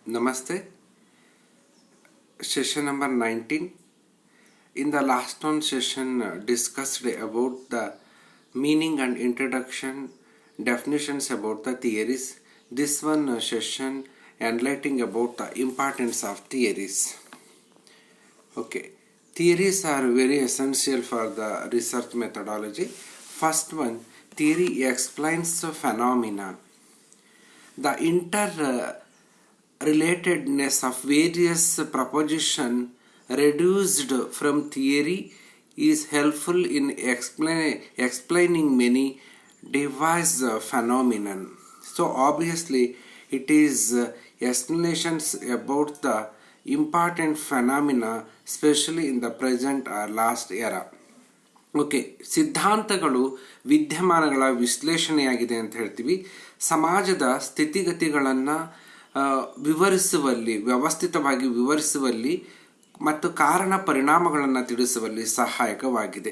Namaste. Session number 19. In the last one session discussed about the meaning and introduction, definitions about the theories. This one session enlightening about the importance of theories. Okay. Theories are very essential for the research methodology. First one, theory explains the phenomena. The relatedness of various propositions reduced from theory is helpful in explaining many device phenomenon. So obviously it is explanations about the important phenomena, especially in the present or last era. Okay, ಸಿದ್ಧಾಂತಗಳು ವಿದ್ಯಮಾನಗಳ ವಿಶ್ಲೇಷಣೆಯಾಗಿದೆ ಅಂತ ಹೇಳ್ತೀವಿ. ಸಮಾಜದ ಸ್ಥಿತಿಗತಿಗಳನ್ನು ವಿವರಿಸುವಲ್ಲಿ, ವ್ಯವಸ್ಥಿತವಾಗಿ ವಿವರಿಸುವಲ್ಲಿ ಮತ್ತು ಕಾರಣ ಪರಿಣಾಮಗಳನ್ನು ತಿಳಿಸುವಲ್ಲಿ ಸಹಾಯಕವಾಗಿದೆ.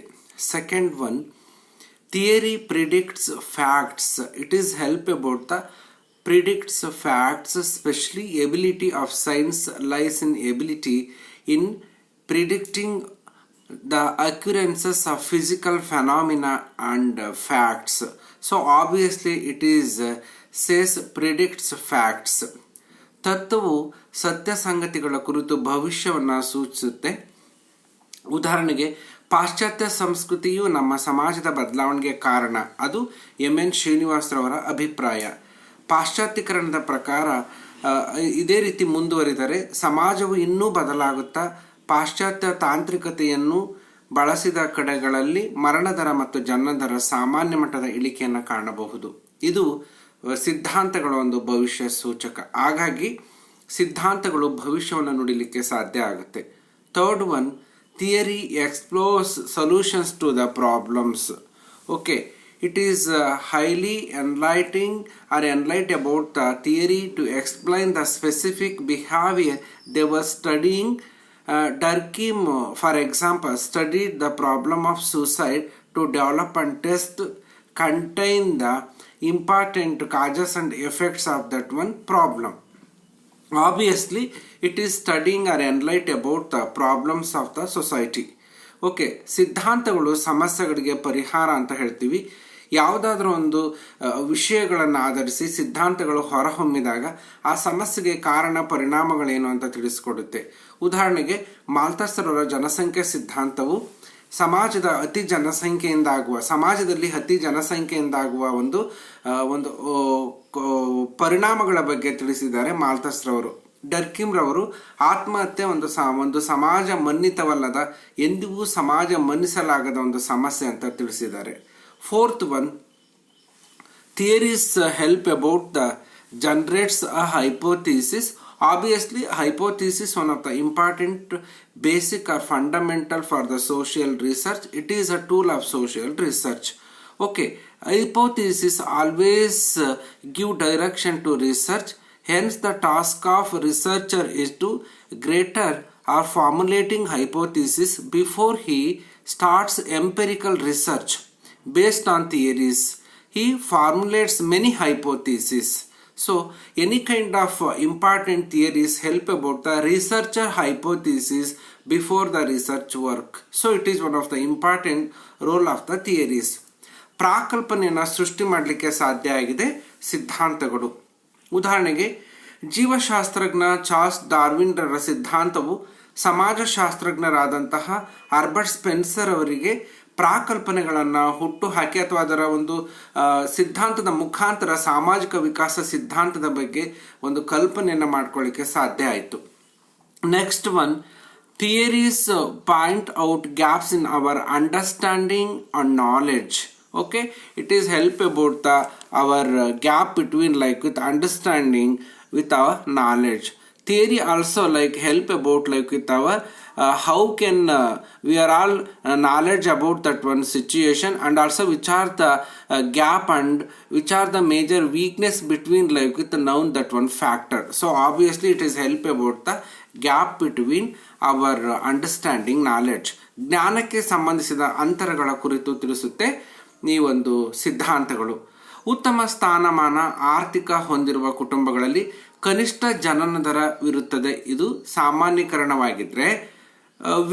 Second one, theory predicts facts. It is help about the predicts facts. Specially ability of science lies in ability in predicting the occurrences of physical phenomena and facts. So obviously it is says predicts facts. ತತ್ವವು ಸತ್ಯ ಸಂಗತಿಗಳ ಕುರಿತು ಭವಿಷ್ಯವನ್ನು ಸೂಚಿಸುತ್ತೆ. ಉದಾಹರಣೆಗೆ, ಪಾಶ್ಚಾತ್ಯ ಸಂಸ್ಕೃತಿಯು ನಮ್ಮ ಸಮಾಜದ ಬದಲಾವಣೆಗೆ ಕಾರಣ. ಅದು ಎನ್ ಶ್ರೀನಿವಾಸರವರ ಅಭಿಪ್ರಾಯ. ಪಾಶ್ಚಾತ್ಯೀಕರಣದ ಪ್ರಕಾರ ಇದೇ ರೀತಿ ಮುಂದುವರಿದರೆ ಸಮಾಜವು ಇನ್ನೂ ಬದಲಾಗುತ್ತಾ ಪಾಶ್ಚಾತ್ಯ ತಾಂತ್ರಿಕತೆಯನ್ನು ಬಳಸಿದ ಕಡೆಗಳಲ್ಲಿ ಮರಣದರ ಮತ್ತು ಜನನದರ ಸಾಮಾನ್ಯ ಮಟ್ಟದ ಇಳಿಕೆಯನ್ನು ಕಾಣಬಹುದು. ಇದು ಸಿದ್ಧಾಂತಗಳ ಒಂದು ಭವಿಷ್ಯ ಸೂಚಕ. ಹಾಗಾಗಿ ಸಿದ್ಧಾಂತಗಳು ಭವಿಷ್ಯವನ್ನು ನುಡಿಲಿಕ್ಕೆ ಸಾಧ್ಯ ಆಗುತ್ತೆ. Third one, theory explores solutions to the problems. Okay, it is highly enlightening about the theory to explain the specific behavior they were studying. Durkheim, for example, studied the problem of suicide to develop and contain the important causes and effects of that one problem. Obviously, it is studying or enlightened about the problems of the society. Okay, ಸಿದ್ಧಾಂತಗಳು ಸಮಸ್ಯೆಗಳಿಗೆ ಪರಿಹಾರ ಅಂತ ಹೇಳ್ತೀವಿ. ಯಾವುದಾದ್ರೂ ಒಂದು ವಿಷಯಗಳನ್ನು ಆಧರಿಸಿ ಸಿದ್ಧಾಂತಗಳು ಹೊರಹೊಮ್ಮಿದಾಗ ಆ ಸಮಸ್ಯೆಗೆ ಕಾರಣ ಪರಿಣಾಮಗಳೇನು ಅಂತ ತಿಳಿಸ್ಕೊಡುತ್ತೆ. ಉದಾಹರಣೆಗೆ, ಮಾಲ್ಥಸ್ರವರ ಜನಸಂಖ್ಯೆ ಸಿದ್ಧಾಂತವು ಸಮಾಜದಲ್ಲಿ ಅತಿ ಜನಸಂಖ್ಯೆಯಿಂದಾಗುವ ಒಂದು ಪರಿಣಾಮಗಳ ಬಗ್ಗೆ ತಿಳಿಸಿದ್ದಾರೆ ಮಾಲ್ಥಸ್ರವರು. ಡರ್ಕಿಮ್ ರವರು ಆತ್ಮಹತ್ಯೆ ಒಂದು ಸಮಾಜ ಮನ್ನಿತವಲ್ಲದ, ಎಂದಿಗೂ ಸಮಾಜ ಮನ್ನಿಸಲಾಗದ ಒಂದು ಸಮಸ್ಯೆ ಅಂತ ತಿಳಿಸಿದ್ದಾರೆ. Fourth one, theories help about the generates a hypothesis. Obviously, hypothesis one of the important basic or fundamental for the social research. It is a tool of social research. Okay, hypothesis always give direction to research. Hence, the task of researcher is to greater or formulating hypothesis before he starts empirical research. Based on theories, he formulates many hypotheses. So any kind of important theories help about the researcher hypothesis before the research work. So it is one of the important role of the theories. ಪ್ರಾಕಲ್ಪನೆಯನ್ನು ಸೃಷ್ಟಿ ಮಾಡಲಿಕ್ಕೆ ಸಾಧ್ಯ ಆಗಿದೆ ಸಿದ್ಧಾಂತಗಳು. ಉದಾಹರಣೆಗೆ, ಜೀವಶಾಸ್ತ್ರಜ್ಞ Charles Darwin ರವರ ಸಿದ್ಧಾಂತವು ಸಮಾಜಶಾಸ್ತ್ರಜ್ಞರಾದಂತಹ Herbert Spencer ಅವರಿಗೆ ಪ್ರಾಕಲ್ಪನೆಗಳನ್ನು ಹುಟ್ಟುಹಾಕಿ ಅಥವಾ ಅದರ ಒಂದು ಸಿದ್ಧಾಂತದ ಮುಖಾಂತರ ಸಾಮಾಜಿಕ ವಿಕಾಸ ಸಿದ್ಧಾಂತದ ಬಗ್ಗೆ ಒಂದು ಕಲ್ಪನೆಯನ್ನು ಮಾಡ್ಕೊಳ್ಳಿಕ್ಕೆ ಸಾಧ್ಯ ಆಯಿತು. Next one, theories point out gaps in our understanding and knowledge. Okay, it is help about our gap between with understanding with our knowledge. Theory also help about with our how can we are all knowledge about that one situation, and also which are the gap and which are the major weakness between with the noun that one factor. So obviously it is help about the gap between our understanding knowledge. ಜ್ಞಾನಕ್ಕೆ ಸಂಬಂಧಿಸಿದ ಅಂತರಗಳ ಕುರಿತು ತಿಳಿಸುತ್ತೆ ಈ ಒಂದು ಸಿದ್ಧಾಂತಗಳು. ಉತ್ತಮ ಸ್ಥಾನಮಾನ ಆರ್ಥಿಕ ಹೊಂದಿರುವ ಕುಟುಂಬಗಳಲ್ಲಿ ಕನಿಷ್ಠ ಜನನ ದರವಿರುತ್ತದೆ. ಇದು ಸಾಮಾನ್ಯೀಕರಣವಾಗಿದ್ದರೆ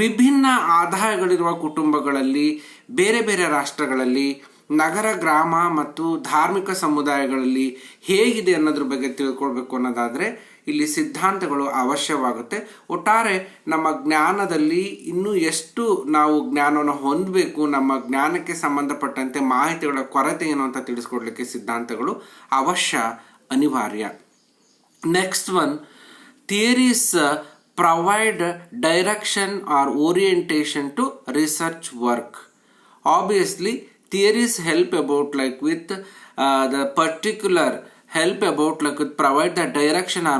ವಿಭಿನ್ನ ಆದಾಯಗಳಿರುವ ಕುಟುಂಬಗಳಲ್ಲಿ, ಬೇರೆ ಬೇರೆ ರಾಷ್ಟ್ರಗಳಲ್ಲಿ, ನಗರ, ಗ್ರಾಮ ಮತ್ತು ಧಾರ್ಮಿಕ ಸಮುದಾಯಗಳಲ್ಲಿ ಹೇಗಿದೆ ಅನ್ನೋದ್ರ ಬಗ್ಗೆ ತಿಳ್ಕೊಳ್ಬೇಕು ಅನ್ನೋದಾದರೆ ಇಲ್ಲಿ ಸಿದ್ಧಾಂತಗಳು ಅವಶ್ಯವಾಗುತ್ತೆ. ಒಟ್ಟಾರೆ ನಮ್ಮ ಜ್ಞಾನದಲ್ಲಿ ಇನ್ನೂ ಎಷ್ಟು ನಾವು ಜ್ಞಾನವನ್ನು ಹೊಂದಬೇಕು, ನಮ್ಮ ಜ್ಞಾನಕ್ಕೆ ಸಂಬಂಧಪಟ್ಟಂತೆ ಮಾಹಿತಿಗಳ ಕೊರತೆ ಏನು ಅಂತ ತಿಳಿಸ್ಕೊಡ್ಲಿಕ್ಕೆ ಸಿದ್ಧಾಂತಗಳು ಅನಿವಾರ್ಯ. Next one, theories provide direction or orientation to research work. Obviously, theories help about the particular help about provide the direction or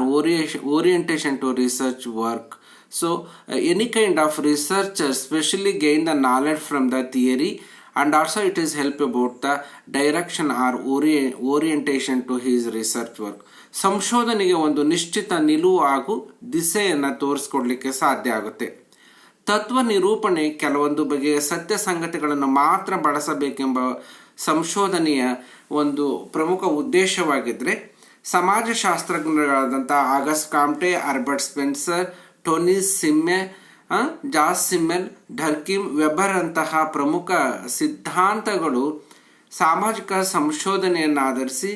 orientation to research work. So any kind of researcher especially gain the knowledge from the theory, and also it is help about the direction or orientation to his research work. ಸಂಶೋಧನೆಗೆ ಒಂದು ನಿಶ್ಚಿತ ನಿಲುವು ಹಾಗೂ ದಿಸೆಯನ್ನು ತೋರಿಸ್ಕೊಡ್ಲಿಕ್ಕೆ ಸಾಧ್ಯ ಆಗುತ್ತೆ. ತತ್ವ ನಿರೂಪಣೆ ಕೆಲವೊಂದು ಬಗೆಯ ಸತ್ಯ ಸಂಗತಿಗಳನ್ನು ಮಾತ್ರ ಬಳಸಬೇಕೆಂಬ ಸಂಶೋಧನೆಯ ಒಂದು ಪ್ರಮುಖ ಉದ್ದೇಶವಾಗಿದ್ದರೆ, ಸಮಾಜಶಾಸ್ತ್ರಜ್ಞರಾದಂಥ August Comte, Albert Spencer, Tony Simmel, ಜಾಸ್ ಸಿಮ್ಮೆಲ್, ಡರ್ಕಿಮ್, ವೆಬರ್ ಅಂತಹ ಪ್ರಮುಖ ಸಿದ್ಧಾಂತಗಳು ಸಾಮಾಜಿಕ ಸಂಶೋಧನೆಯನ್ನು ಆಧರಿಸಿ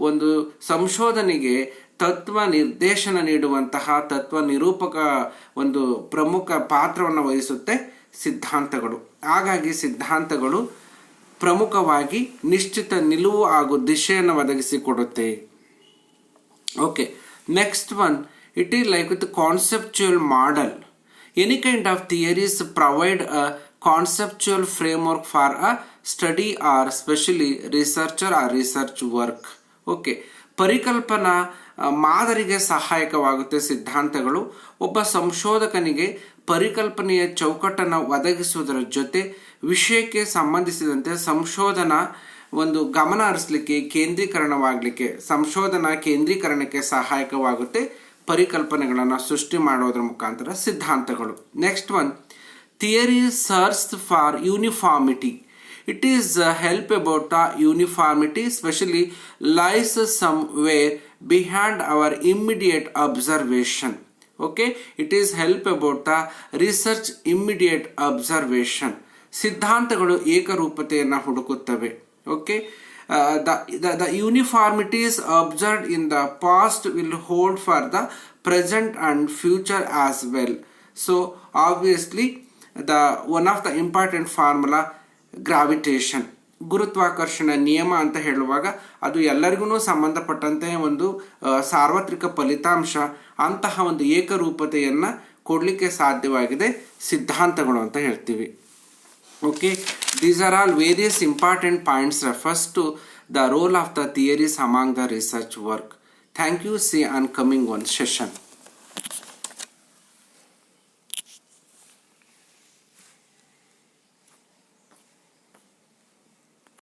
ಒಂದು ಸಂಶೋಧನೆಗೆ ತತ್ವ ನಿರ್ದೇಶನ ನೀಡುವಂತಹ ತತ್ವ ನಿರೂಪಕ ಒಂದು ಪ್ರಮುಖ ಪಾತ್ರವನ್ನು ವಹಿಸುತ್ತೆ ಸಿದ್ಧಾಂತಗಳು. ಹಾಗಾಗಿ ಸಿದ್ಧಾಂತಗಳು ಪ್ರಮುಖವಾಗಿ ನಿಶ್ಚಿತ ನಿಲುವು ಹಾಗೂ ದಿಶೆಯನ್ನು ಒದಗಿಸಿಕೊಡುತ್ತೆ. Okay, next one, it is like with conceptual model. Any kind of theories provide a conceptual framework for a study or especially researcher or research work. Okay, ಪರಿಕಲ್ಪನಾ ಮಾದರಿಗೆ ಸಹಾಯಕವಾಗುತ್ತೆ ಸಿದ್ಧಾಂತಗಳು. ಒಬ್ಬ ಸಂಶೋಧಕನಿಗೆ ಪರಿಕಲ್ಪನೆಯ ಚೌಕಟ್ಟನ್ನು ಒದಗಿಸುವುದರ ಜೊತೆ ವಿಷಯಕ್ಕೆ ಸಂಬಂಧಿಸಿದಂತೆ ಸಂಶೋಧನಾ ಒಂದು ಗಮನ ಹರಿಸಲಿಕ್ಕೆ, ಕೇಂದ್ರೀಕರಣವಾಗಲಿಕ್ಕೆ, ಸಂಶೋಧನಾ ಕೇಂದ್ರೀಕರಣಕ್ಕೆ ಸಹಾಯಕವಾಗುತ್ತೆ ಪರಿಕಲ್ಪನೆಗಳನ್ನು ಸೃಷ್ಟಿ ಮಾಡೋದ್ರ ಮುಖಾಂತರ ಸಿದ್ಧಾಂತಗಳು. Next one, theory searches for uniformity. It is help about the uniformity especially lies somewhere behind our immediate observation. Okay, it is help about the research immediate observation. ಸಿದ್ಧಾಂತಗಳು ಏಕರೂಪತೆಯನ್ನು ಹುಡುಕುತ್ತವೆ. Okay, the uniformities observed in the past will hold for the present and future as well. So obviously one of the important formula, gravitation, ಗುರುತ್ವಾಕರ್ಷಣ ನಿಯಮ ಅಂತ ಹೇಳುವಾಗ ಅದು ಎಲ್ಲರಿಗೂ ಸಂಬಂಧಪಟ್ಟಂತೆ ಒಂದು ಸಾರ್ವತ್ರಿಕ ಫಲಿತಾಂಶ. ಅಂತಹ ಒಂದು ಏಕರೂಪತೆಯನ್ನು ಕೊಡಲಿಕ್ಕೆ ಸಾಧ್ಯವಾಗಿದೆ ಸಿದ್ಧಾಂತಗಳು ಅಂತ ಹೇಳ್ತೀವಿ. Okay, these are all various important points refers to the role of the theories among the research work. Thank you. See on coming one session.